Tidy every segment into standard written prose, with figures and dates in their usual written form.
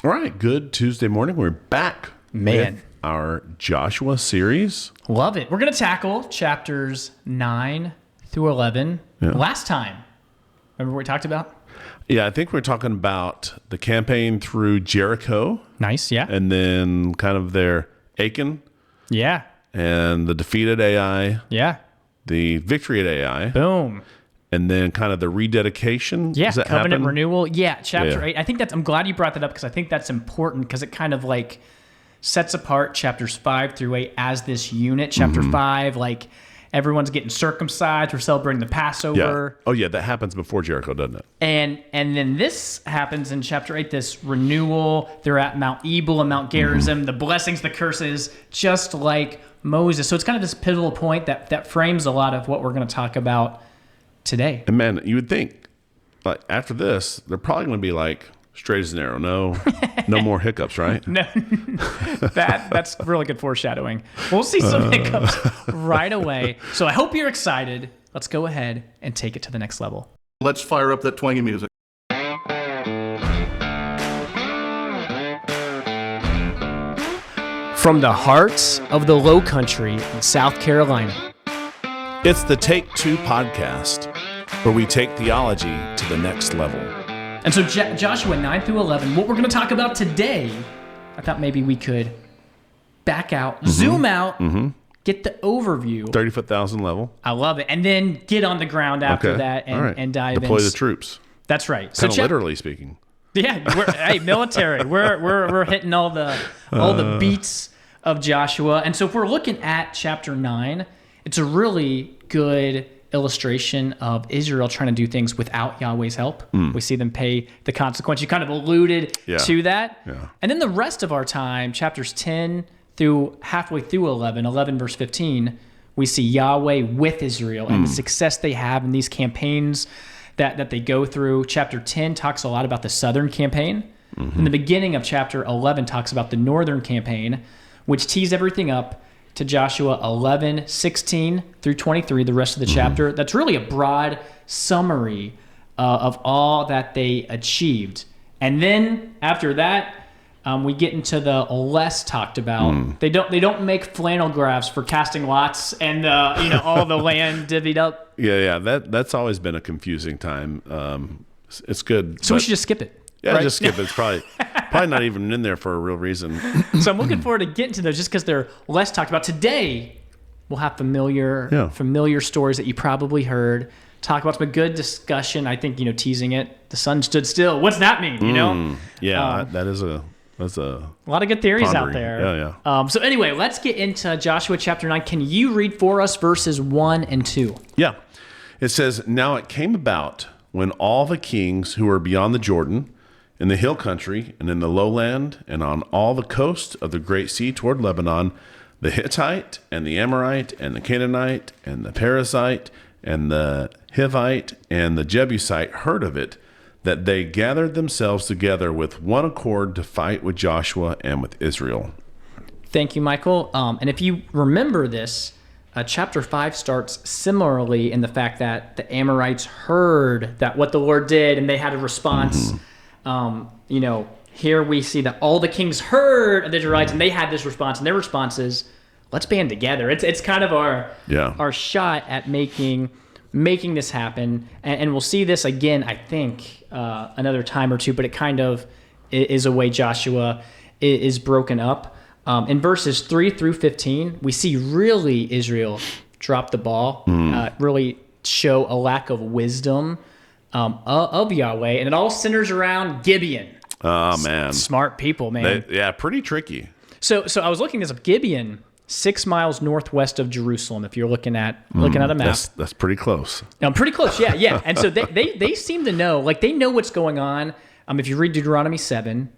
All right, good Tuesday morning. We're back with our Joshua series. Love it. We're going to tackle chapters 9 through 11. Yeah. Last time, remember what we talked about? Yeah, I think we're talking about the campaign through Jericho. Nice, yeah. And then kind of their Achan. Yeah. And the defeat at Ai. Yeah. The victory at Ai. Boom. And then kind of the rededication. Yeah, Does that covenant happen? renewal. Yeah, chapter 8. I think I'm glad you brought that up because I think that's important because it kind of like sets apart chapters 5 through 8 as this unit. Chapter 5, like everyone's getting circumcised. We're celebrating the Passover. Yeah. Oh, yeah, that happens before Jericho, doesn't it? And then this happens in chapter 8, this renewal. They're at Mount Ebal and Mount Gerizim, the blessings, the curses, just like Moses. So it's kind of this pivotal point that frames a lot of what we're going to talk about today. And man, you would think, like after this, they're probably going to be like straight as an arrow. No more hiccups, right? No, that's really good foreshadowing. We'll see some hiccups right away. So I hope you're excited. Let's go ahead and take it to the next level. Let's fire up that twangy music. From the hearts of the Low Country in South Carolina, It's the Take Two podcast, where we take theology to the next level. And so Joshua 9 through 11, what we're going to talk about today, I thought maybe we could back out, zoom out, get the overview. 30,000 level. I love it. And then get on the ground after that All right. and dive in. Deploy the troops. That's right. Kind of literally speaking. Yeah, hey, military. We're hitting all the beats of Joshua. And so if we're looking at chapter 9, it's a really good illustration of Israel trying to do things without Yahweh's help. We see them pay the consequence. You kind of alluded to that. Yeah. And then the rest of our time, chapters 10 through halfway through 11 verse 15, we see Yahweh with Israel and the success they have in these campaigns that they go through. Chapter 10 talks a lot about the southern campaign. And the beginning of chapter 11 talks about the northern campaign, which tees everything up to Joshua 11, 16 through 23, the rest of the chapter. That's really a broad summary of all that they achieved. And then after that, we get into the less talked about. They don't make flannel graphs for casting lots and all the land divvied up. Yeah. That's always been a confusing time. It's good. So we should just skip it. Yeah, right? just skip it. It's probably not even in there for a real reason. So I'm looking forward to getting to those just because they're less talked about. Today, we'll have familiar stories that you probably heard. Talk about some good discussion. I think, teasing it. The sun stood still. What's that mean, Yeah, that's a lot of good theories pondering. out there. Yeah. So anyway, let's get into Joshua chapter 9. Can you read for us verses 1 and 2? Yeah. It says, "Now it came about when all the kings who were beyond the Jordan, in the hill country and in the lowland and on all the coast of the great sea toward Lebanon, the Hittite and the Amorite and the Canaanite and the Perizzite and the Hivite and the Jebusite heard of it, that they gathered themselves together with one accord to fight with Joshua and with Israel." Thank you, Michael. And if you remember this, chapter 5 starts similarly in the fact that the Amorites heard that what the Lord did and they had a response. Here we see that all the kings heard of the Israelites and they had this response, and their response is, let's band together. It's kind of our shot at making this happen. And we'll see this again, I think, another time or two, but it kind of is a way Joshua is broken up. In verses 3 through 15, we see really Israel drop the ball, really show a lack of wisdom of Yahweh, and it all centers around Gibeon. Oh, man. Smart people, man. Pretty tricky. So I was looking this up. Gibeon, 6 miles northwest of Jerusalem, if you're looking at a map. That's pretty close. Pretty close, yeah. And so they seem to know, like they know what's going on. If you read Deuteronomy 7,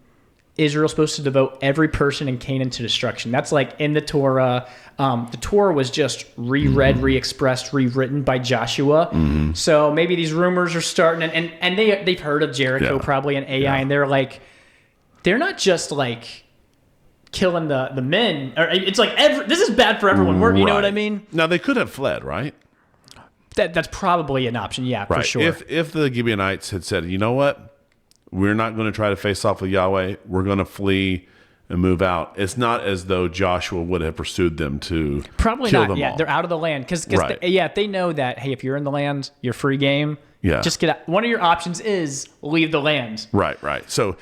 Israel's supposed to devote every person in Canaan to destruction. That's like in the Torah. The Torah was just reread, re-expressed, rewritten by Joshua. So maybe these rumors are starting, and they've heard of Jericho probably and Ai, and they're like, they're not just like killing the men. Or it's like this is bad for everyone. You know what I mean? Now they could have fled, right? That's probably an option, for sure. If the Gibeonites had said, you know what, we're not going to try to face off with Yahweh. We're going to flee and move out. It's not as though Joshua would have pursued them to Probably kill not. them Yeah, all. they're out of the land because Right. if they know that, hey, if you're in the land, you're free game. Yeah. Just get out. One of your options is leave the land. Right. So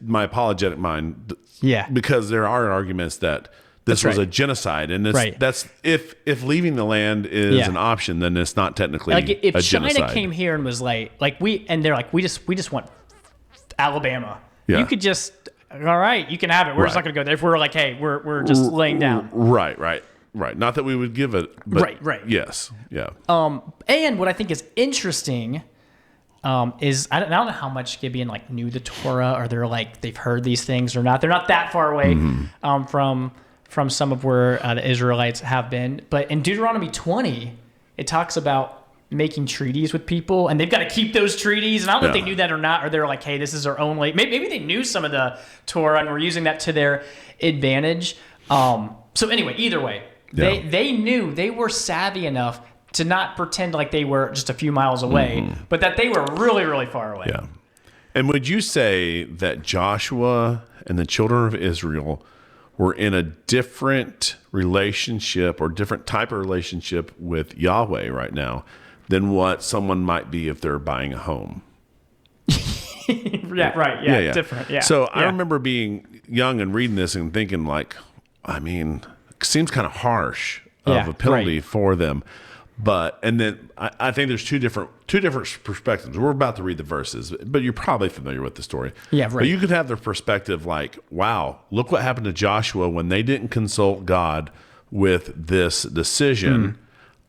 my apologetic mind. Yeah. Because there are arguments that this That's was right. a genocide, and Right. that's if leaving the land is Yeah. an option, then it's not technically Like if a China genocide. came here and was like they're like, we just want Alabama. Yeah. You could just, all right, you can have it. We're just not Right. going to go there. If we're like, hey, we're just laying down. Right. Not that we would give it, but Right. yes, yeah. And what I think is interesting is I don't know how much Gibeon like knew the Torah, or they're like they've heard these things or not. They're not that far away from some of where the Israelites have been. But in Deuteronomy 20, it talks about making treaties with people, and they've got to keep those treaties. And I don't know if they knew that or not, or they're like, hey, this is our only. Maybe they knew some of the Torah and were using that to their advantage. So anyway, either way, they knew, they were savvy enough to not pretend like they were just a few miles away, but that they were really, really far away. Yeah. And would you say that Joshua and the children of Israel were in a different relationship or different type of relationship with Yahweh right now than what someone might be if they're buying a home? Yeah, right. Yeah, different. Yeah. So I remember being young and reading this and thinking like, I mean, it seems kind of harsh of a penalty for them. But, and then I think there's two different perspectives. We're about to read the verses, but you're probably familiar with the story. Yeah, right. But you could have the perspective like, wow, look what happened to Joshua when they didn't consult God with this decision.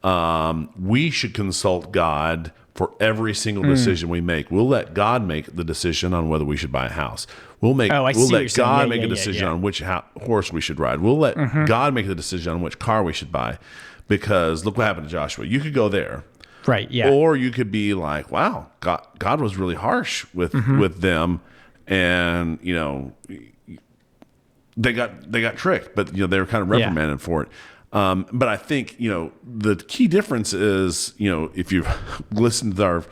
We should consult God for every single decision we make. We'll let God make the decision on whether we should buy a house. We'll let God make a decision on which horse we should ride. We'll let God make the decision on which car we should buy. Because look what happened to Joshua. You could go there. Right, yeah. Or you could be like, wow, God was really harsh with them, and they got tricked, but they were kind of reprimanded for it. But I think the key difference is if you've listened to our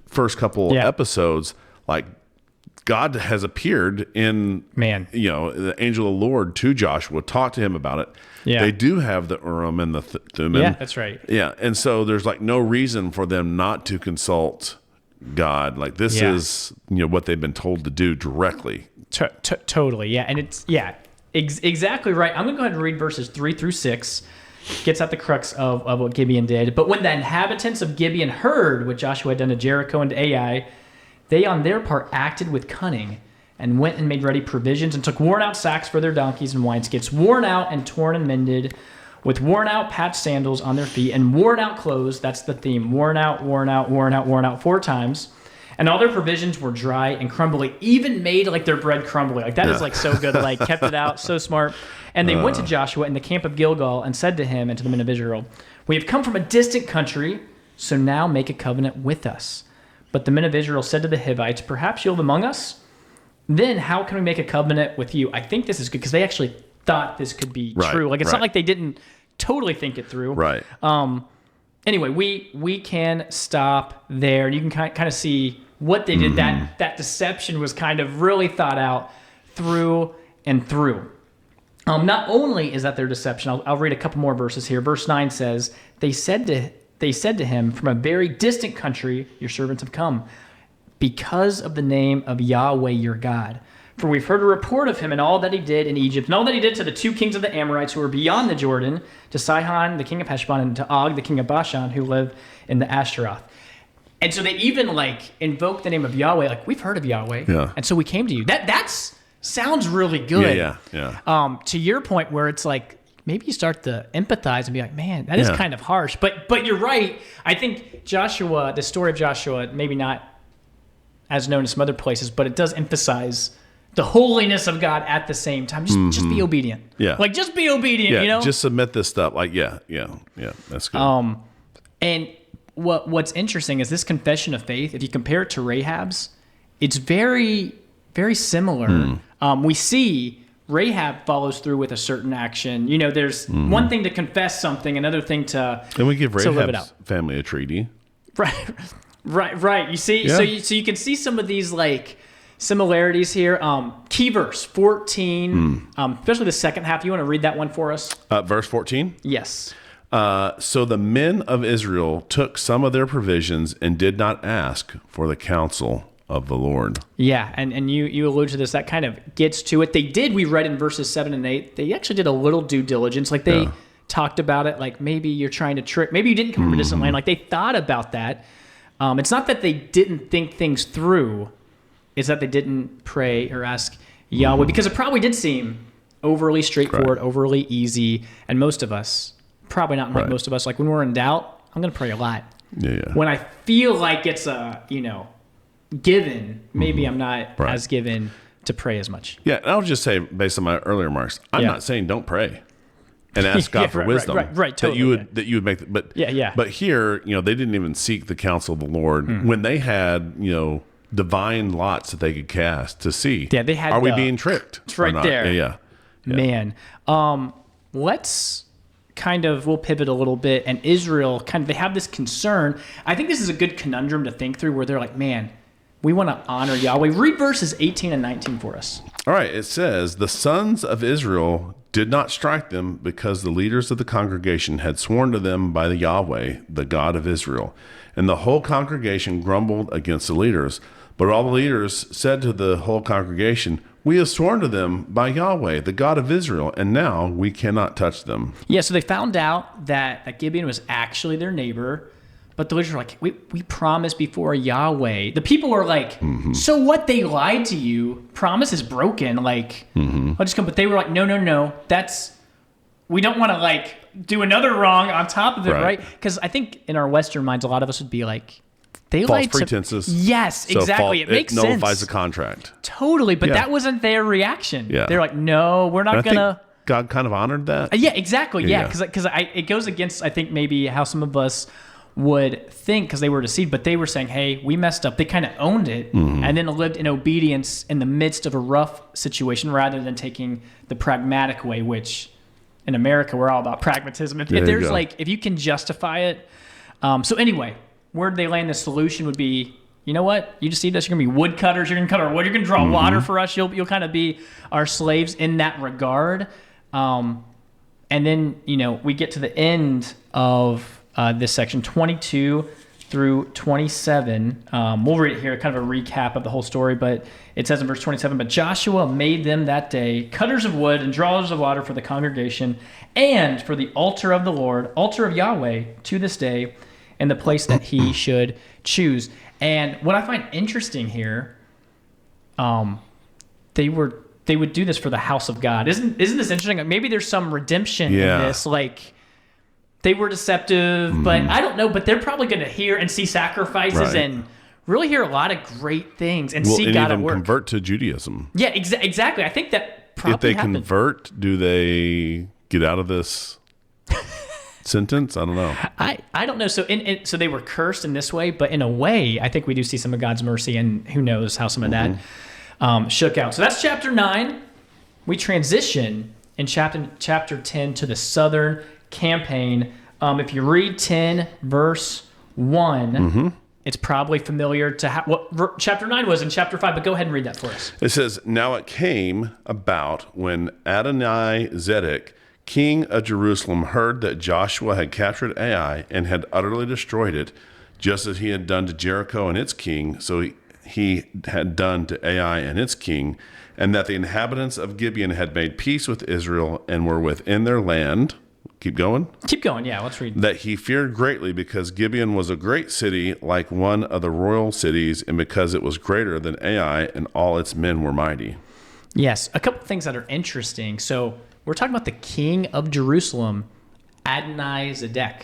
first couple episodes, like God has appeared in the angel of the Lord to Joshua, talked to him about it. Yeah. They do have the Urim and the Thummim. Yeah, that's right. Yeah, and so there's like no reason for them not to consult God. Like this is what they've been told to do directly. Totally, yeah, and it's exactly right. I'm gonna go ahead and read verses 3 through 6. Gets at the crux of what Gibeon did. But when the inhabitants of Gibeon heard what Joshua had done to Jericho and to Ai, they on their part acted with cunning, and went and made ready provisions, and took worn-out sacks for their donkeys and wineskins, worn out and torn and mended, with worn-out patched sandals on their feet, and worn-out clothes. That's the theme. Worn out, 4 times. And all their provisions were dry and crumbly, even made like their bread crumbly. Like that is like so good. Like kept it out, so smart. And they went to Joshua in the camp of Gilgal and said to him and to the men of Israel, "We have come from a distant country, so now make a covenant with us." But the men of Israel said to the Hivites, "Perhaps you'll live among us? Then how can we make a covenant with you?" I think this is good because they actually thought this could be true. Like it's not like they didn't totally think it through. Right. Anyway, we can stop there. You can kind of see what they did. That deception was kind of really thought out through and through. Not only is that their deception, I'll read a couple more verses here. Verse 9 says, They said to him, "From a very distant country your servants have come, because of the name of Yahweh your God. For we've heard a report of him and all that he did in Egypt, and all that he did to the 2 kings of the Amorites who were beyond the Jordan, to Sihon, the king of Heshbon, and to Og, the king of Bashan, who lived in the Ashtaroth." And so they even invoke the name of Yahweh, like, we've heard of Yahweh, and so we came to you. That's sounds really good. Yeah. To your point where it's like, maybe you start to empathize and be like, man, that is kind of harsh. But you're right. I think Joshua, the story of Joshua, maybe not as known as some other places, but it does emphasize the holiness of God at the same time. Just be obedient. Yeah. Like, just be obedient, Just submit this stuff. Like, yeah. That's good. And what's interesting is this confession of faith, if you compare it to Rahab's, it's very, very similar. We see Rahab follows through with a certain action. There's one thing to confess something, another thing to and we give live it Rahab's out. family a treaty. Right. Right. You see, Yeah. so you can see some of these like similarities here. Key verse 14, especially the second half. You want to read that one for us? Verse 14. Yes. So the men of Israel took some of their provisions and did not ask for the counsel of the Lord. Yeah, and you allude to this. That kind of gets to it. They did. We read in verses 7 and 8. They actually did a little due diligence. Like they talked about it. Like maybe you're trying to trick. Maybe you didn't come from a distant land. Like they thought about that. It's not that they didn't think things through. It's that they didn't pray or ask Yahweh because it probably did seem overly straightforward, overly easy, and most of us, probably not like most of us, like when we're in doubt, I'm going to pray a lot. Yeah. When I feel like it's given, maybe I'm not as given to pray as much. Yeah, and I'll just say, based on my earlier remarks, I'm not saying don't pray and ask God for wisdom. Right, totally. That you would make, but Yeah. But here, they didn't even seek the counsel of the Lord when they had, divine lots that they could cast to see. Yeah, they had. Are we being tricked? It's right there. Yeah. Man, let's we'll pivot a little bit. And Israel they have this concern. I think this is a good conundrum to think through, where they're like, man, we want to honor Yahweh. Read verses 18 and 19 for us. All right. It says, the sons of Israel did not strike them because the leaders of the congregation had sworn to them by the Yahweh, the God of Israel. And the whole congregation grumbled against the leaders. But all the leaders said to the whole congregation, we have sworn to them by Yahweh, the God of Israel, and now we cannot touch them. Yeah, so they found out that Gibeon was actually their neighbor, but the leaders were like, we promised before Yahweh. The people were like, so what? They lied to you. Promise is broken. Like, I'll just come. But they were like, no. We don't want to do another wrong on top of it, right? Because I think in our Western minds, a lot of us would be like, they false lied pretenses. Yes, So exactly. It makes sense. It nullifies the contract. Totally, but that wasn't their reaction. Yeah. They're like, no, we're not And I going to. think God kind of honored that. Yeah, exactly. Yeah, Yeah. because it goes against, I think, maybe how some of us would think because they were deceived, but they were saying, hey, we messed up. They kind of owned it and then lived in obedience in the midst of a rough situation rather than taking the pragmatic way, which in America, we're all about pragmatism. If there's if you can justify it. So anyway, where they land the solution would be, you know what? You just see us. You're going to be woodcutters. You're going to cut our wood. You're going to draw water for us. You'll kind of be our slaves in that regard. And then, we get to the end of this section, 22 through 27. We'll read it here, kind of a recap of the whole story, but it says in verse 27, but Joshua made them that day cutters of wood and drawers of water for the congregation and for the altar of the Lord, altar of Yahweh, to this day, in the place that he should choose. And what I find interesting here, they would do this for the house of God. Isn't this interesting? Like maybe there's some redemption in this. Like they were deceptive, but I don't know. But they're probably going to hear and see sacrifices and really hear a lot of great things and see God at work. Convert to Judaism. Yeah, exactly. I think that probably if they happened. convert, do they get out of this sentence? I don't know. I don't know. So so they were cursed in this way, but in a way, I think we do see some of God's mercy, and who knows how some of that shook out. So that's chapter 9. We transition in chapter 10 to the southern campaign. If you read 10 verse 1, it's probably familiar to what chapter 9 was in chapter 5, but go ahead and read that for us. It says, now it came about when Adoni-Zedek, king of Jerusalem, heard that Joshua had captured Ai and had utterly destroyed it, just as he had done to Jericho and its king, so he had done to Ai and its king, and that the inhabitants of Gibeon had made peace with Israel and were within their land. Keep going? Keep going, yeah, let's read. That he feared greatly because Gibeon was a great city, like one of the royal cities, and because it was greater than Ai, and all its men were mighty. Yes, a couple things that are interesting. So we're talking about the king of Jerusalem, Adoni-Zedek.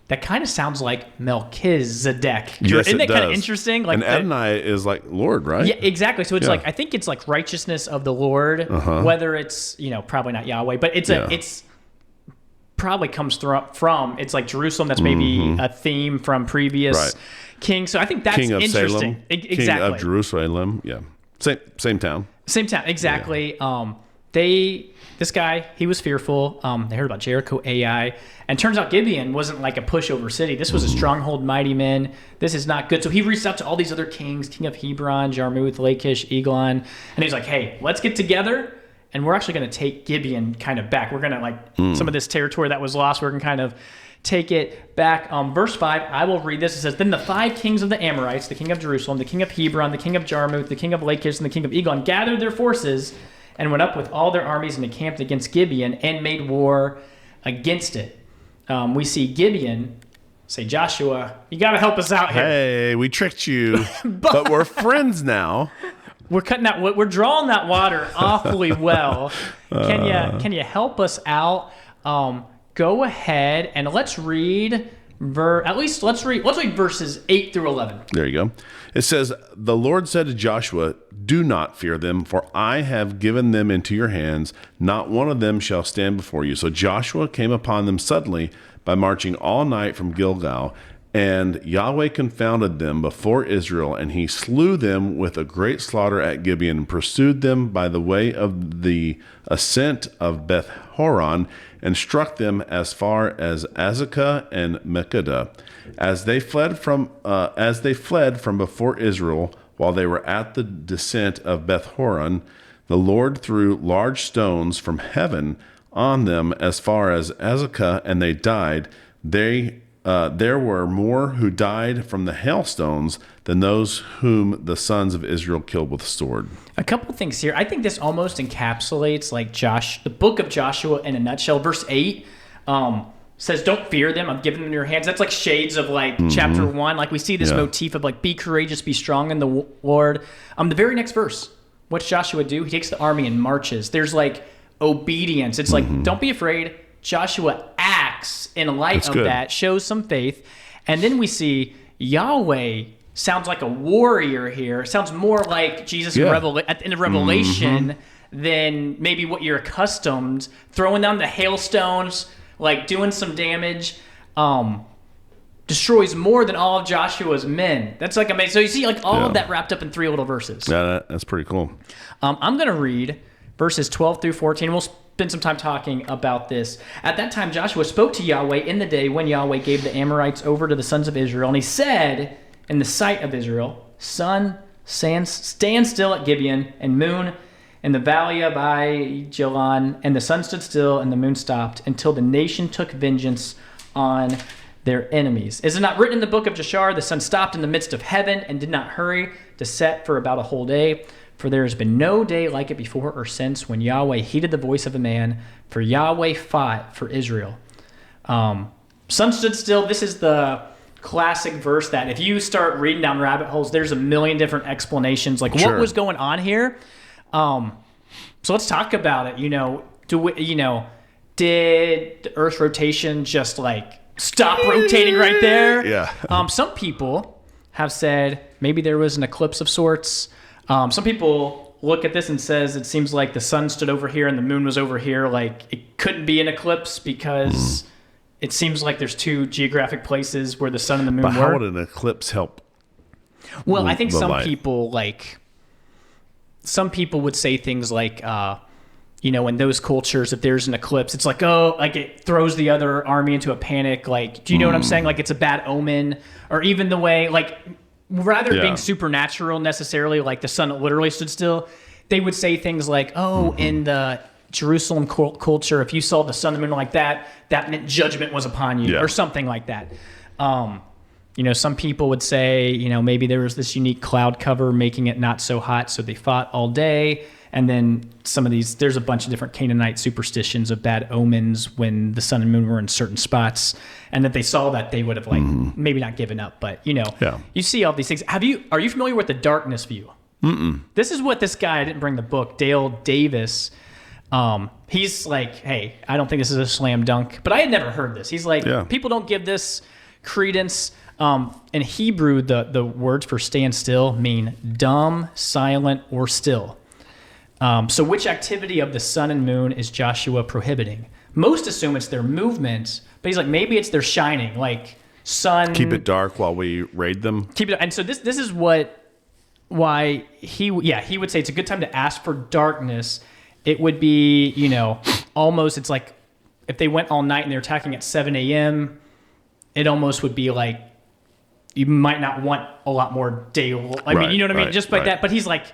That kind of sounds like Melchizedek. Yes, Isn't that it kind of does. interesting? And Adonai is like Lord, right? Yeah, exactly. So it's I think it's like righteousness of the Lord, whether it's, probably not Yahweh, but it's probably comes from, it's like Jerusalem. That's maybe a theme from previous kings. So I think that's King of interesting. Salem, Exactly. King of Jerusalem. Yeah. Same town. Same town. Exactly. This guy, he was fearful. They heard about Jericho, Ai, and turns out Gibeon wasn't like a pushover city. This was a stronghold, mighty men. This is not good. So he reached out to all these other kings, king of Hebron, Jarmuth, Lachish, Eglon, and he's like, hey, let's get together, and we're actually going to take Gibeon kind of back. We're going to, some of this territory that was lost, we're going to kind of take it back. Verse 5, I will read this. It says, then the 5 kings of the Amorites, the king of Jerusalem, the king of Hebron, the king of Jarmuth, the king of Lachish, and the king of Eglon, gathered their forces and went up with all their armies and encamped against Gibeon and made war against it. We see Gibeon say, Joshua, you got to help us out here. Hey, we tricked you, but we're friends now. We're drawing that water awfully well. Can you help us out? Go ahead and let's read verses 8 through 11. There you go. It says, the Lord said to Joshua, do not fear them, for I have given them into your hands. Not one of them shall stand before you. So Joshua came upon them suddenly by marching all night from Gilgal, and Yahweh confounded them before Israel, and he slew them with a great slaughter at Gibeon, and pursued them by the way of the ascent of Beth Horon, and struck them as far as Azekah and Makkedah, as they fled from before Israel. While they were at the descent of Beth Horon, the Lord threw large stones from heaven on them as far as Azekah, and they died. There were more who died from the hailstones than those whom the sons of Israel killed with the sword. A couple things here. I think this almost encapsulates like the book of Joshua in a nutshell. Verse 8 says, don't fear them. I'm giving them in your hands. That's like shades of like chapter 1. Like we see this motif of like, be courageous, be strong in the Lord. The very next verse, what's Joshua do? He takes the army and marches. There's like obedience. It's like, don't be afraid. Joshua acts in light of that, shows some faith. And then we see Yahweh sounds like a warrior here. Sounds more like Jesus at the end of Revelation than maybe what you're accustomed. Throwing down the hailstones, like doing some damage, destroys more than all of Joshua's men. That's like amazing. So you see like all of that wrapped up in 3 little verses. Yeah, that's pretty cool. I'm going to read verses 12 through 14. We'll spend some time talking about this. At that time, Joshua spoke to Yahweh in the day when Yahweh gave the Amorites over to the sons of Israel. And he said, in the sight of Israel, sun, stand still at Gibeon, and moon in the valley of Ajalon. And the sun stood still, and the moon stopped, until the nation took vengeance on their enemies. Is it not written in the book of Jashar, the sun stopped in the midst of heaven and did not hurry to set for about a whole day? For there has been no day like it before or since, when Yahweh heeded the voice of a man, for Yahweh fought for Israel. Sun stood still. This is the classic verse that if you start reading down rabbit holes, there's a million different explanations. Like what was going on here? So let's talk about it. Did the Earth's rotation just like stop rotating right there? Yeah. Some people have said maybe there was an eclipse of sorts. Some people look at this and says it seems like the sun stood over here and the moon was over here. Like it couldn't be an eclipse because it seems like there's 2 geographic places where the sun and the moon were. But how would an eclipse help? Well, I think some light? people would say things like, in those cultures, if there's an eclipse, it's like, it throws the other army into a panic. Like, do you know what I'm saying? Like it's a bad omen, or even the way rather than being supernatural necessarily, like the sun literally stood still, they would say things like, in the Jerusalem culture, if you saw the sun and moon like that, that meant judgment was upon you, or something like that. Some people would say, maybe there was this unique cloud cover making it not so hot, so they fought all day. And then there's a bunch of different Canaanite superstitions of bad omens when the sun and moon were in certain spots, and that they saw that they would have maybe not given up. But you see all these things. Are you familiar with the darkness view? This is what this guy, I didn't bring the book, Dale Davis. He's like, hey, I don't think this is a slam dunk, but I had never heard this. He's like, people don't give this credence. In Hebrew, the words for stand still mean dumb, silent, or still. So which activity of the sun and moon is Joshua prohibiting? Most assume it's their movement, but he's like, maybe it's their shining, like sun. Keep it dark while we raid them. Keep it, and so this is why he would say it's a good time to ask for darkness it would be, almost, it's like if they went all night and they're attacking at 7 a.m., it almost would be like you might not want a lot more day. I mean, you know what I mean? Just like that. But he's like,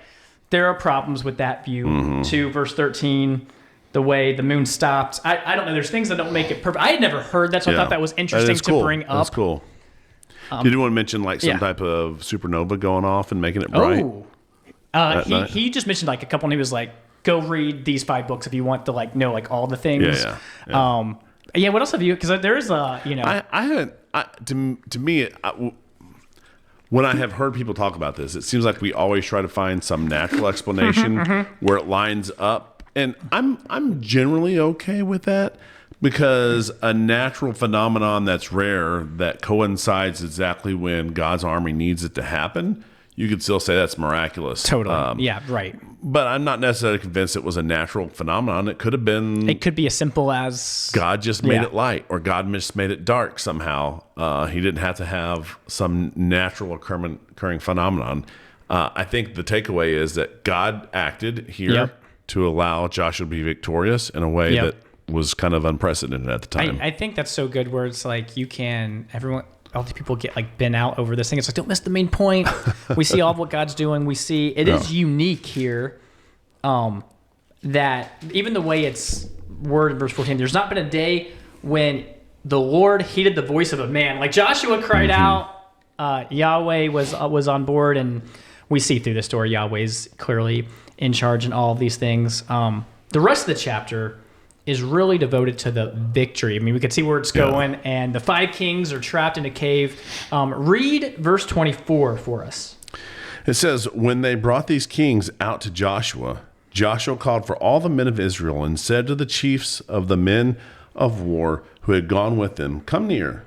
there are problems with that view. 2 verse 13, the way the moon stopped. I don't know. There's things that don't make it perfect. I had never heard that, so I thought that was interesting to bring up. That's cool. Did you want to mention like some type of supernova going off and making it bright? He just mentioned like a couple, and he was like, go read these 5 books if you want to like know like all the things. Yeah. What else have you? Because there's I haven't. To me, when I have heard people talk about this, it seems like we always try to find some natural explanation where it lines up, and I'm generally okay with that. Because a natural phenomenon that's rare, that coincides exactly when God's army needs it to happen, you could still say that's miraculous. Totally. Yeah, right. But I'm not necessarily convinced it was a natural phenomenon. It could have been... It could be as simple as... God just made it light, or God just made it dark somehow. He didn't have to have some natural occurring phenomenon. I think the takeaway is that God acted here to allow Joshua to be victorious in a way that was kind of unprecedented at the time. I think that's so good where it's like all these people get like bent out over this thing. It's like, don't miss the main point. We see all of what God's doing. We see it is unique here that even the way it's worded in verse 14, there's not been a day when the Lord heeded the voice of a man. Like Joshua cried out, Yahweh was on board, and we see through the story Yahweh's clearly in charge in all of these things. The rest of the chapter is really devoted to the victory. I mean, we can see where it's going, and the 5 kings are trapped in a cave. Read verse 24 for us. It says, when they brought these kings out to Joshua, Joshua called for all the men of Israel and said to the chiefs of the men of war who had gone with them, come near,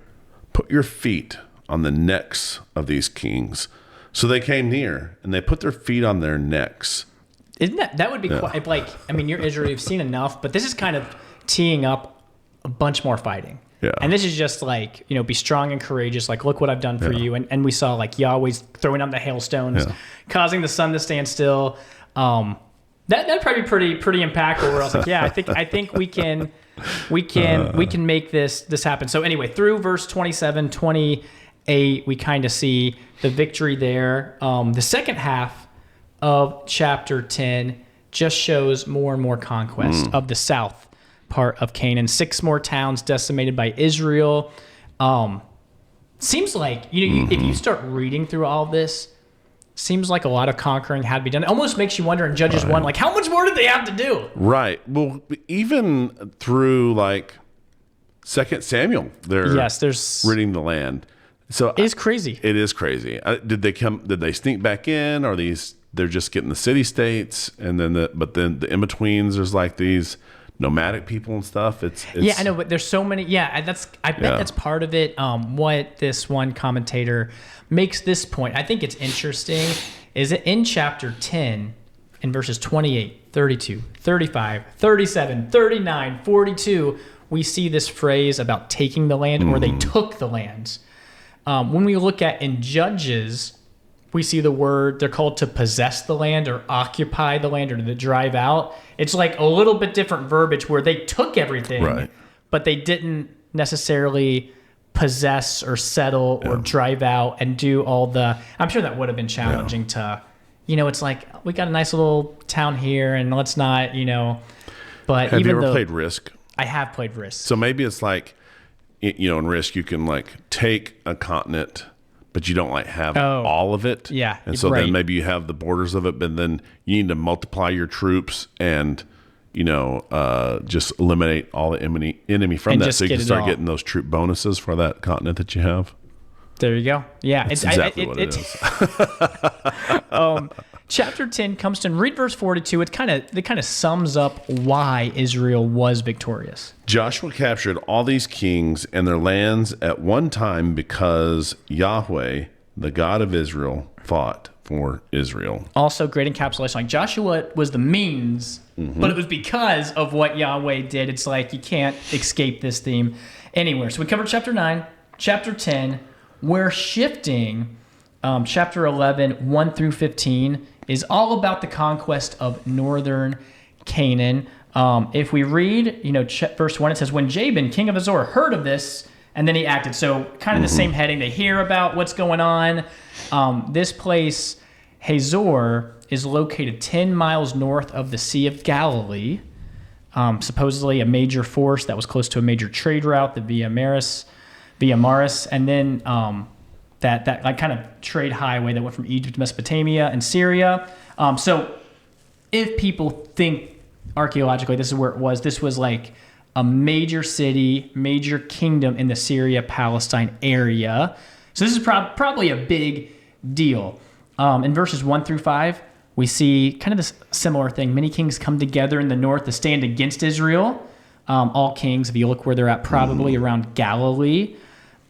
put your feet on the necks of these kings. So they came near, and they put their feet on their necks. Isn't that would be quite like, I mean, you're Israel, you've seen enough, but this is kind of teeing up a bunch more fighting. Yeah. And this is just like, be strong and courageous. Like, look what I've done for you. And we saw like Yahweh's throwing up the hailstones, causing the sun to stand still. That'd probably be pretty impactful. Where I was like, I think we can make this happen. So anyway, through verse 27, 28, we kind of see the victory there. The second half of chapter 10 just shows more and more conquest of the south part of Canaan. 6 more towns decimated by Israel. Seems like, if you start reading through all this, seems like a lot of conquering had to be done. It almost makes you wonder in Judges 1, like, how much more did they have to do? Right. Well, even through, like, 2 Samuel, they're ridding the land. So it's crazy. It is crazy. Did they sneak back in? Or they're just getting the city states, and then the in-betweens, there's like these nomadic people and stuff. It's I know, but there's so many. I bet that's part of it. What this one commentator makes this point, I think it's interesting, is that in chapter 10, in verses 28, 32, 35, 37, 39, 42, we see this phrase about taking the land, or they took the lands. When we look at in Judges, we see the word, they're called to possess the land or occupy the land or to drive out. It's like a little bit different verbiage where they took everything, but they didn't necessarily possess or settle or drive out and do all the... I'm sure that would have been challenging to... it's like, we got a nice little town here and let's not, But have you ever played Risk? I have played Risk. So maybe it's like, in Risk, you can like take a continent, but you don't like have all of it. Yeah. And so then maybe you have the borders of it, but then you need to multiply your troops and, just eliminate all the enemy from that. So you can start getting those troop bonuses for that continent that you have. There you go. Yeah. It's exactly what it is. Chapter 10 comes to, and read verse 42. It kind of sums up why Israel was victorious. Joshua captured all these kings and their lands at one time because Yahweh, the God of Israel, fought for Israel. Also, great encapsulation. Like Joshua was the means, but it was because of what Yahweh did. It's like you can't escape this theme anywhere. So we covered chapter 9, chapter 10. We're shifting. Chapter 11, 1 through 15 is all about the conquest of northern Canaan. If we read, verse 1, it says, when Jabin, king of Hazor, heard of this, and then he acted. So kind of the same heading. They hear about what's going on. This place, Hazor, is located 10 miles north of the Sea of Galilee. Supposedly a major force that was close to a major trade route, the Via Maris, and then that like kind of trade highway that went from Egypt to Mesopotamia and Syria. So if people think archaeologically this is where it was, this was like a major city, major kingdom in the Syria-Palestine area. So this is probably a big deal. In verses 1 through 5, we see kind of this similar thing. Many kings come together in the north to stand against Israel. All kings, if you look where they're at, probably around Galilee.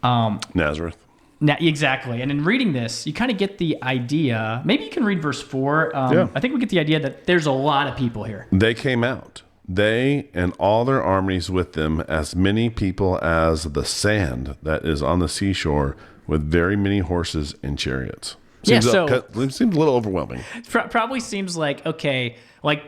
Nazareth. Exactly. And in reading this, you kind of get the idea. Maybe you can read verse 4. I think we get the idea that there's a lot of people here. They came out, they and all their armies with them, as many people as the sand that is on the seashore, with very many horses and chariots. Seems a little overwhelming. Probably seems like, okay, like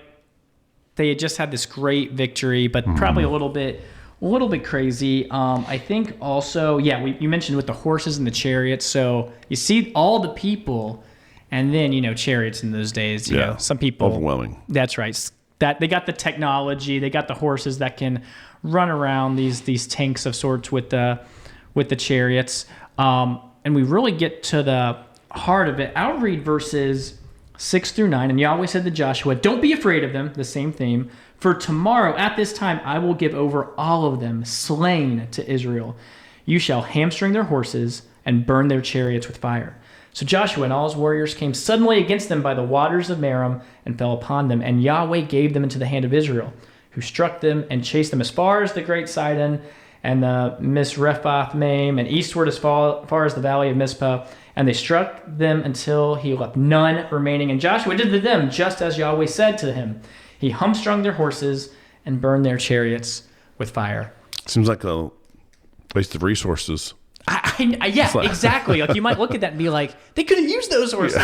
they had just had this great victory, but probably a little bit crazy. I think also, you mentioned with the horses and the chariots. So you see all the people, and then chariots in those days. You know, some people overwhelming. That's right. That they got the technology, they got the horses that can run around these tanks of sorts with the chariots. And we really get to the heart of it. I'll read verses 6 through 9. And Yahweh said to Joshua, don't be afraid of them, the same theme. For tomorrow at this time I will give over all of them slain to Israel. You shall hamstring their horses and burn their chariots with fire. So Joshua and all his warriors came suddenly against them by the waters of Merom and fell upon them. And Yahweh gave them into the hand of Israel, who struck them and chased them as far as the great Sidon and the Misrephoth Maim, and eastward as far as the valley of Mizpah. And they struck them until he left none remaining. And Joshua did to them just as Yahweh said to him. He hamstrung their horses and burned their chariots with fire. Seems like a waste of resources. Exactly. Like you might look at that and be like, they could have used those horses.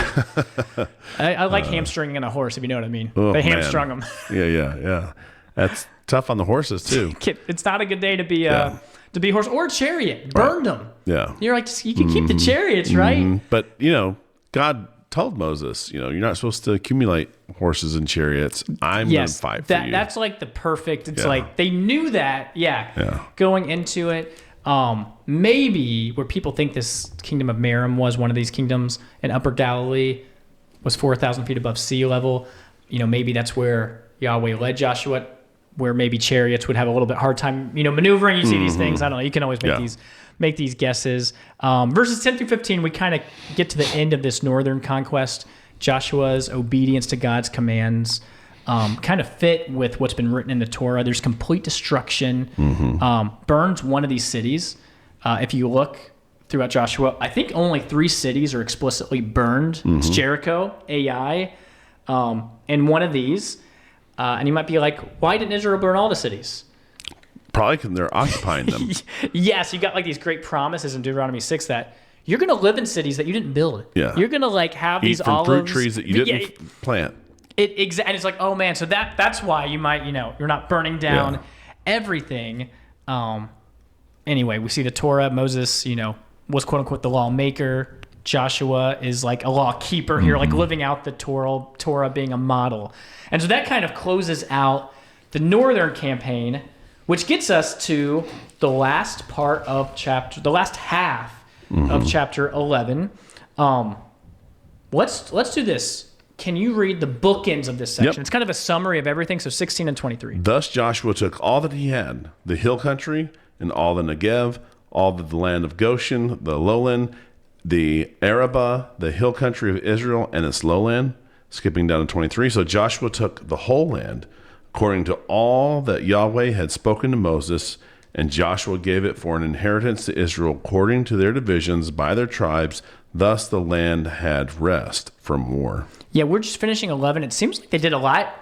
Yeah. I like hamstringing a horse, if you know what I mean. They hamstrung them. Yeah. That's tough on the horses too. It's not a good day to be horse or chariot. Burned them. Yeah. You're like, you can keep the chariots, right? But God told Moses, you're not supposed to accumulate horses and chariots. I'm going to fight for you. That's like the perfect. It's like they knew that. Yeah. Going into it. Maybe where people think this kingdom of Merom was one of these kingdoms in Upper Galilee was 4,000 feet above sea level. Maybe that's where Yahweh led Joshua, where maybe chariots would have a little bit hard time, maneuvering. You see these things. I don't know. You can always make these guesses. Verses 10 through 15, we kind of get to the end of this northern conquest. Joshua's obedience to God's commands kind of fit with what's been written in the Torah. There's complete destruction. Burns one of these cities. If you look throughout Joshua, I think only 3 cities are explicitly burned. It's Jericho, Ai, and one of these. And you might be like, why didn't Israel burn all the cities? Probably because they're occupying them. Yes, you got like these great promises in Deuteronomy 6 that you're going to live in cities that you didn't build. Yeah. You're going to like have Eat these from olives. fruit trees that you didn't plant. And it's like, oh man, so that's why you might, you're not burning down everything. Anyway, we see the Torah. Moses, was quote unquote the lawmaker. Joshua is like a law keeper here, like living out the Torah being a model. And so that kind of closes out the northern campaign, which gets us to the last part of the last half of chapter 11. Let's do this. Can you read the bookends of this section? Yep. It's kind of a summary of everything, so 16 and 23. Thus Joshua took all that he had, the hill country and all the Negev, all the land of Goshen, the lowland, the Arabah, the hill country of Israel and its lowland, skipping down to 23. So Joshua took the whole land, according to all that Yahweh had spoken to Moses, and Joshua gave it for an inheritance to Israel according to their divisions by their tribes. Thus the land had rest from war. Yeah, we're just finishing 11. It seems like they did a lot.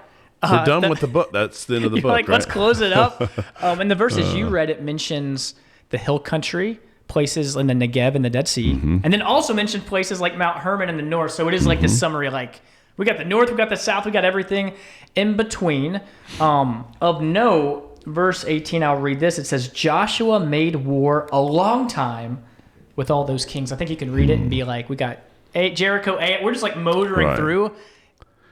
We're done with the book. That's the end of the book, like, right? Let's close it up. And the verses you read, it mentions the hill country, places in the Negev and the Dead Sea, and then also mentioned places like Mount Hermon in the north. So it is like this summary, like, We got the north, we got the south, we got everything in between. Of note, verse 18, I'll read this. It says, Joshua made war a long time with all those kings. I think you can read it and be like, we got Jericho, we're just like motoring through.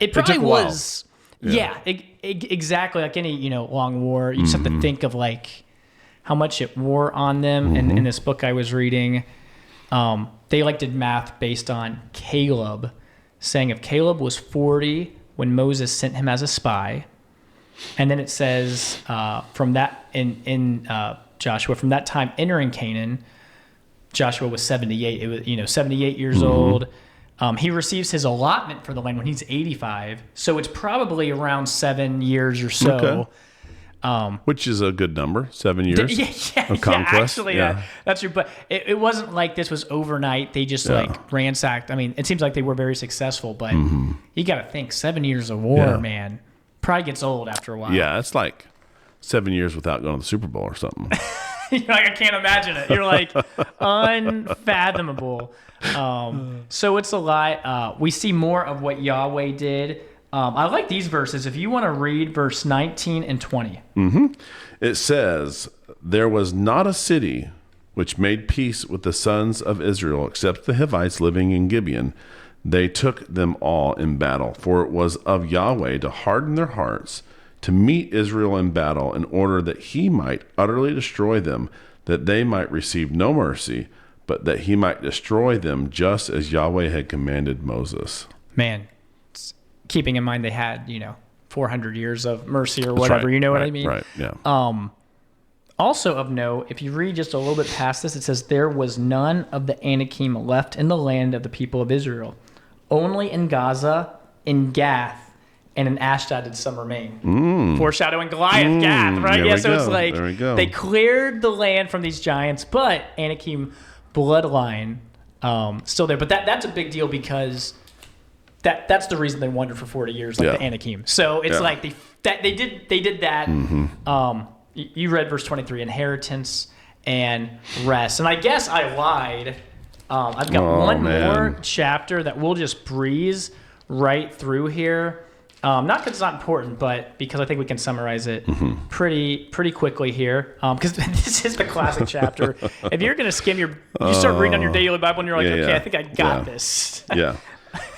It probably was, exactly like any, long war. You just have to think of like how much it wore on them. And in this book I was reading, they did math based on Caleb, saying if Caleb was 40 when Moses sent him as a spy, and then it says from that in Joshua, from that time entering Canaan, Joshua was 78. It was 78 years old. He receives his allotment for the land when he's 85, so it's probably around 7 years or so. Okay. Which is a good number, 7 years of conquest. Actually, that's true. But it wasn't like this was overnight. They just ransacked. I mean, it seems like they were very successful, but you got to think 7 years of war, man, probably gets old after a while. Yeah, it's like 7 years without going to the Super Bowl or something. You're like, I can't imagine it. You're like, unfathomable. So it's a lie. We see more of what Yahweh did. I like these verses. If you want to read verse 19 and 20. It says, there was not a city which made peace with the sons of Israel except the Hivites living in Gibeon. They took them all in battle, for it was of Yahweh to harden their hearts, to meet Israel in battle, in order that he might utterly destroy them, that they might receive no mercy, but that he might destroy them just as Yahweh had commanded Moses. Man, keeping in mind they had, 400 years of mercy or whatever, what I mean? Right, yeah. Also of note, if you read just a little bit past this, it says, there was none of the Anakim left in the land of the people of Israel. Only in Gaza, in Gath, and in Ashdod did some remain. Foreshadowing Goliath, Gath, right? Yeah, so it's like they cleared the land from these giants, but Anakim bloodline still there. But that's a big deal because that's the reason they wandered for 40 years, the Anakim. So it's like they did that. You read verse 23, inheritance and rest. And I guess I lied. I've got one more chapter that we'll just breeze right through here. Not because it's not important, but because I think we can summarize it pretty quickly here. Because this is the classic chapter. If you're going to skim you start reading on your daily Bible and you're like, okay, I think I got this.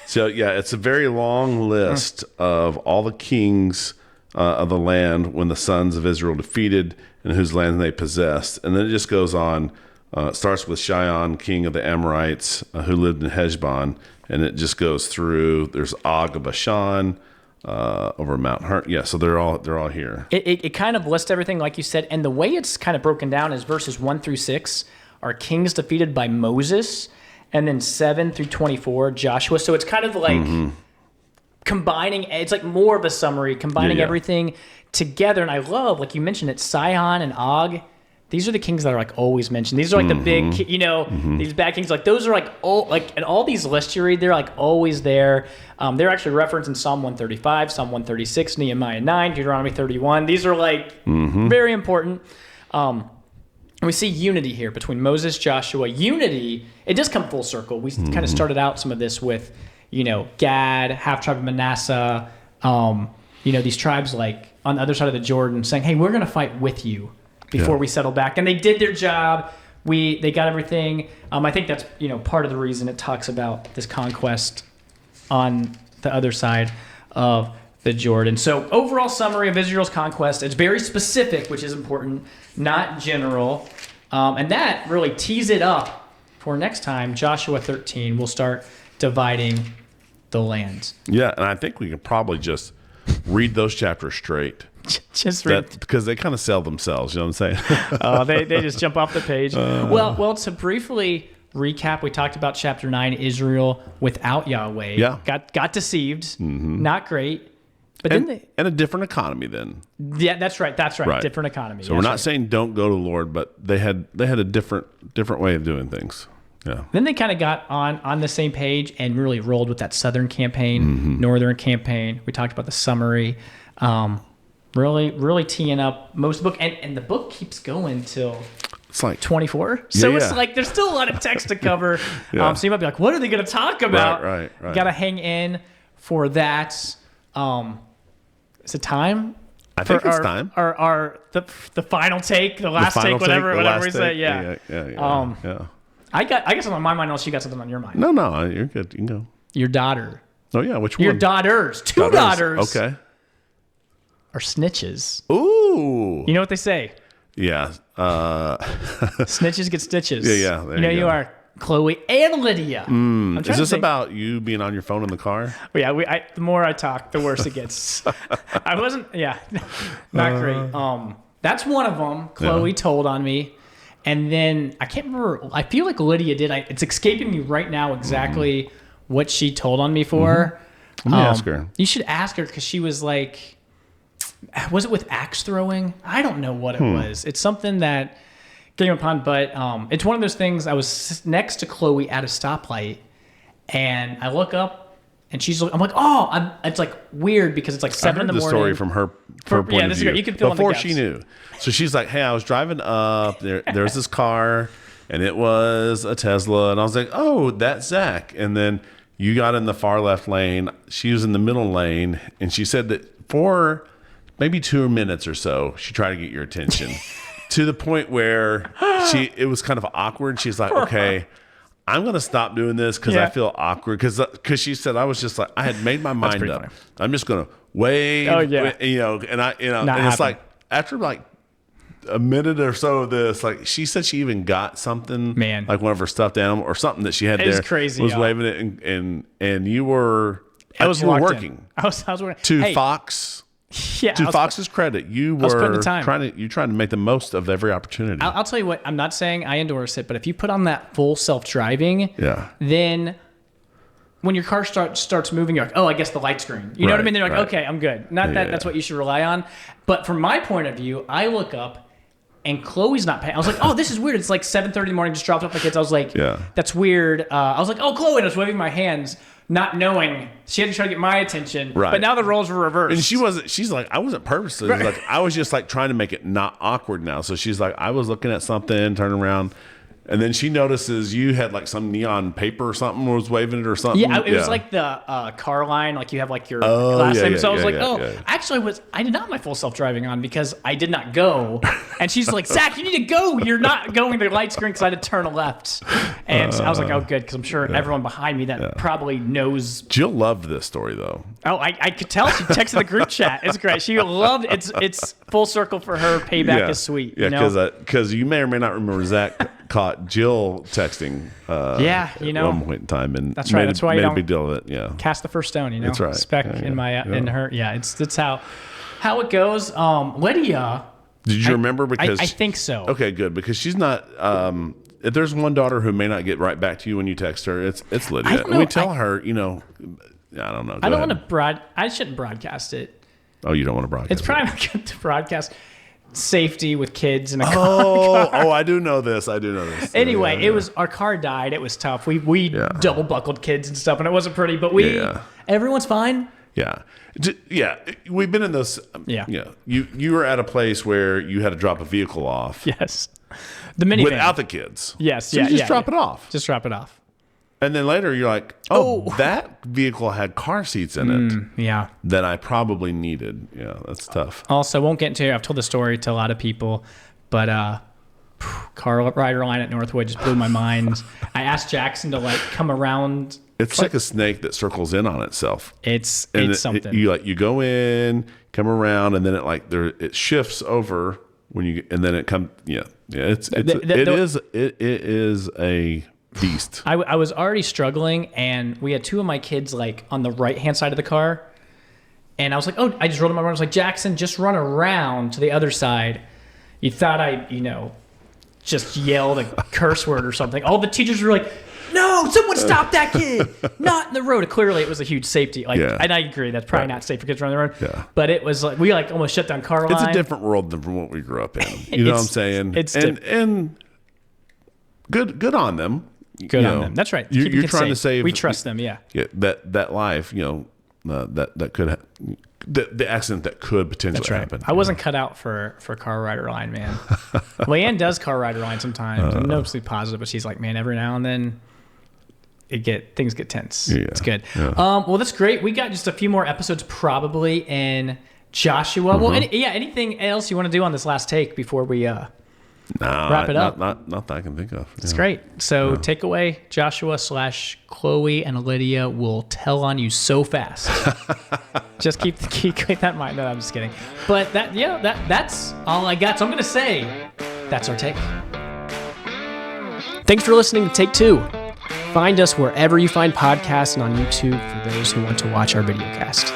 So, it's a very long list of all the kings of the land when the sons of Israel defeated and whose land they possessed. And then it just goes on. It starts with Shion, king of the Amorites, who lived in Heshbon. And it just goes through. There's Og of Bashan. Over Mount Hurt. Yeah, so they're all here. It kind of lists everything like you said, and the way it's kind of broken down is verses 1 through 6 are kings defeated by Moses, and then 7 through 24 Joshua. So it's kind of like combining. It's like more of a summary, combining everything together. And I love, like you mentioned it, Sihon and Og. These are the kings that are like always mentioned. These are like the big, these bad kings. Like those are like in all these lists you read, they're like always there. They're actually referenced in Psalm 135, Psalm 136, Nehemiah 9, Deuteronomy 31. These are like very important. And we see unity here between Moses, Joshua. Unity, it does come full circle. We kind of started out some of this with, Gad, half tribe of Manasseh. These tribes like on the other side of the Jordan saying, hey, we're going to fight with you before we settle back. And they did their job. They got everything. I think that's, part of the reason it talks about this conquest on the other side of the Jordan. So overall summary of Israel's conquest, it's very specific, which is important, not general. And that really tees it up for next time, Joshua 13. We'll start dividing the land. Yeah, and I think we can probably just read those chapters straight. Just read. Because they kind of sell themselves, you know what I'm saying? They just jump off the page. Well, to briefly recap, we talked about chapter 9, Israel without Yahweh. Yeah. Got deceived. Not great. But and a different economy then. Yeah, that's right. Different economy. So we're not saying don't go to the Lord, but they had a different way of doing things. Yeah. Then they kind of got on the same page and really rolled with that southern campaign, northern campaign. We talked about the summary. Really teeing up most of the book. And the book keeps going till it's like 24. So it's like there's still a lot of text to cover. So you might be like, what are they going to talk about? Right. Got to hang in for that. Is it time? I think For it's our, time. The final take, the last take, whatever we say. Yeah. Yeah. I guess on my mind, unless you got something on your mind. No, you're good. You can go. Your daughter. Oh yeah, which one? Your daughters. Two daughters. Okay. Are snitches. Ooh. You know what they say? Yeah. Snitches get stitches. Yeah. There You you go. are Chloe and Lydia. Is this about you being on your phone in the car? Yeah, the more I talk, the worse it gets. I wasn't, not great. That's one of them. Chloe told on me. And then I can't remember. I feel like Lydia did. It's escaping me right now exactly what she told on me for. Let me ask her. You should ask her because she was like, was it with axe throwing? I don't know what it was. It's something that came upon, but it's one of those things. I was next to Chloe at a stoplight, and I look up, and I'm like, it's like weird because it's like 7 in the morning. I heard the story from her point of this is view. great. You can fill in the Before gaps. she knew. So she's like, hey, I was driving up. There's this car, and it was a Tesla. And I was like, oh, that's Zach. And then you got in the far left lane. She was in the middle lane. And she said that for maybe 2 minutes or so, she tried to get your attention to the point where it was kind of awkward. She's like, okay, I'm going to stop doing this because I feel awkward. Because she said, I was just like, I had made my mind up. funny. I'm just going to wave, and it's like, after like a minute or so of this, like she said she even got something, like one of her stuffed animal or something that she had was there, crazy, was y'all. waving it, and you were, I was you were locked in. working. I was working. To Fox's credit, you were putting the time. trying to make the most of every opportunity. I'll tell you what. I'm not saying I endorse it, but if you put on that full self-driving, then when your car starts moving, you're like, oh, I guess the light's green. You know what I mean? They're like, okay, I'm good. That's what you should rely on. But from my point of view, I look up and Chloe's not paying. I was like, oh, this is weird. It's like 7:30 in the morning, just dropped off my kids. I was like, that's weird. I was like, oh, Chloe, and I was waving my hands, not knowing she had to try to get my attention. Right. But now the roles were reversed. And she's like, I wasn't purposely. Like, I was just like trying to make it not awkward now. So she's like, I was looking at something, turning around. And then she notices you had like some neon paper or something, was waving it or something. Yeah, it was like the car line, like you have like your last name. So I was like, actually, I did not have my full self-driving on because I did not go. And she's like, Zach, you need to go. You're not going the light screen because I had to turn left. And so I was like, oh, good, because I'm sure everyone behind me that probably knows. Jill loved this story though. Oh, I could tell. She texted the group chat. It's great. She loved it. It's full circle for her. Payback is sweet. Yeah, because you may or may not remember Zach caught Jill texting. At one point in time, and that's right. That's why you made don't a big deal of it. Yeah, cast the first stone. That's right. Spec in her. Yeah, it's how it goes. Lydia. Did you remember? Because I think so. Okay, good. Because she's not. If there's one daughter who may not get right back to you when you text her, it's Lydia. And we tell her, I don't know. I don't want to I shouldn't broadcast it. Oh, you don't want to broadcast It's probably not good to broadcast safety with kids in a car. Oh, I do know this. Anyway, it was our car died. It was tough. We double buckled kids and stuff, and it wasn't pretty. But everyone's fine. Yeah. We've been in this. You were at a place where you had to drop a vehicle off. Yes. The minivan. Without the kids. Yes. So you just drop it off. Just drop it off. And then later you're like, that vehicle had car seats in it. That I probably needed. Yeah, that's tough. Also, won't get into it. I've told the story to a lot of people, but car rider line at Northwood just blew my mind. I asked Jackson to come around. It's like a snake that circles in on itself. It's something. You go in, come around, and then it shifts over and then it comes. It is a beast. I was already struggling, and we had two of my kids on the right hand side of the car, and I was like, I just rolled in my mind. I was like, Jackson, just run around to the other side. You thought I just yelled a curse word or something. All the teachers were like, no, someone stop that kid, not in the road. Clearly it was a huge safety. And I agree that's probably not safe for kids running the road. Yeah. But it was we almost shut down car line. It's a different world than from what we grew up in. You know what I'm saying? It's and good on them. Good on them. That's right. You're trying to save. We trust them. Yeah. That life. That could the accident that could potentially happen. I wasn't cut out for car rider line, man. Leanne does car rider line sometimes. I'm noticeably positive, but she's like, man, every now and then things get tense. Yeah. It's good. Yeah. Well, that's great. We got just a few more episodes probably in Joshua. Well, anything else you want to do on this last take before we wrap it up? Not that I can think of. It's great. So take away Joshua / Chloe and Lydia will tell on you so fast. Just keep that in mind. No, I'm just kidding. But that's all I got. So I'm going to say that's our take. Thanks for listening to Take 2. Find us wherever you find podcasts and on YouTube for those who want to watch our videocast.